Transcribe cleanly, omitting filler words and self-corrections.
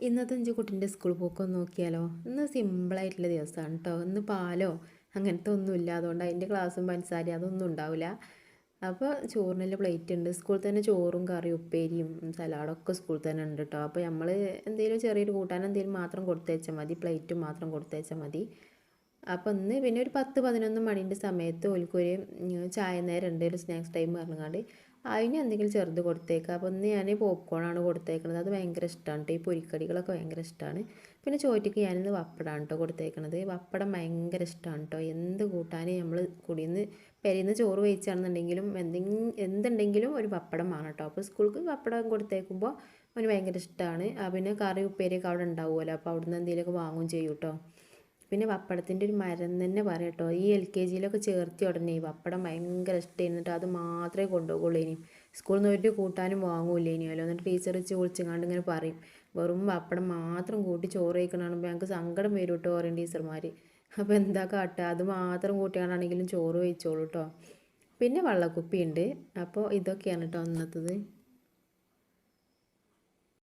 ഇന്നത്തെ അഞ്ച് കുട്ടീൻ്റെ സ്കൂൾ പോക്കൊന്ന് നോക്കിയാലോ. ഇന്ന് സിമ്പിളായിട്ടുള്ള ദിവസമാണ് കേട്ടോ. ഇന്ന് പാലോ അങ്ങനത്തെ ഒന്നുമില്ല, അതുകൊണ്ട് അതിൻ്റെ ക്ലാസ്സും പഞ്ചസാര അതൊന്നും ഉണ്ടാവില്ല. അപ്പോൾ ചോറിനുള്ള പ്ലേറ്റ് ഉണ്ട്. സ്കൂളിൽ തന്നെ ചോറും കറിയും ഉപ്പേരിയും സലാഡൊക്കെ സ്കൂളിൽ തന്നെ ഉണ്ട് കേട്ടോ. അപ്പോൾ നമ്മൾ എന്തെങ്കിലും ചെറിയൊരു കൂട്ടാൻ എന്തെങ്കിലും മാത്രം കൊടുത്തയച്ചാൽ മതി, പ്ലേറ്റും മാത്രം കൊടുത്തയച്ചാൽ മതി. അപ്പോൾ ഇന്ന് പിന്നെ ഒരു 10-11 മണീൻ്റെ സമയത്ത് ഓൽക്കൊരു ചായ നേരം ഉണ്ട്, ഒരു സ്നാക്സ് ടൈം പറഞ്ഞാണ്ട് അതിന് എന്തെങ്കിലും ചെറുത് കൊടുത്തേക്കുക. അപ്പോൾ ഇന്ന് ഞാൻ പോപ്കോണാണ് കൊടുത്തേക്കുന്നത്. അത് ഭയങ്കര ഇഷ്ടമാണ് കേട്ടോ. ഈ പൊരിക്കടികളൊക്കെ ഭയങ്കര ഇഷ്ടമാണ്. പിന്നെ ചോറ്റയ്ക്ക് ഞാനിന്ന് വപ്പടമാണ് കേട്ടോ കൊടുത്തേക്കുന്നത്. വപ്പടം ഭയങ്കര ഇഷ്ടമാണ് കേട്ടോ. എന്ത് കൂട്ടാൻ നമ്മൾ കുടിയിൽ പെരയുന്ന ചോറ് വെച്ചാണെന്നുണ്ടെങ്കിലും എന്തുണ്ടെങ്കിലും ഒരു വപ്പടം വേണം കേട്ടോ. അപ്പോൾ സ്കൂൾക്ക് വപ്പടം കൊടുത്തേക്കുമ്പോൾ അവന് ഭയങ്കര ഇഷ്ടമാണ്. പിന്നെ കറി ഉപ്പേരിയൊക്കെ അവിടെ ഉണ്ടാവുമല്ലോ, അപ്പോൾ അവിടുന്ന് എന്തെങ്കിലുമൊക്കെ വാങ്ങുകയും ചെയ്യും കേട്ടോ. പിന്നെ വപ്പടത്തിൻ്റെ ഒരു മരം തന്നെ പറയാം കേട്ടോ. ഈ LKG ചേർത്തി ഉടനെ വപ്പടം ഭയങ്കര ഇഷ്ടമായിരുന്നു കേട്ടോ. അത് മാത്രമേ കൊണ്ടുപോകുള്ളൂ. ഇനി സ്കൂളിൽ നിന്ന് ഒരു കൂട്ടാനും വാങ്ങൂല്ലേ ഇനിയല്ലോ. എന്നിട്ട് ടീച്ചർ വിളിച്ചങ്ങാണ്ട് ഇങ്ങനെ പറയും, വെറും വപ്പടം മാത്രം കൂട്ടി ചോറ് കഴിക്കണമെങ്കിൽ ഞങ്ങൾക്ക് സങ്കടം വരും കേട്ടോ പറയും ടീച്ചർമാർ. അപ്പോൾ എന്താ കാട്ടുക, അത് മാത്രം കൂട്ടിയാണെങ്കിലും ചോറ് കഴിച്ചോളൂ കേട്ടോ. പിന്നെ വെള്ളക്കുപ്പി ഉണ്ട്. അപ്പോൾ ഇതൊക്കെയാണ് കേട്ടോ ഇന്നത്തത്.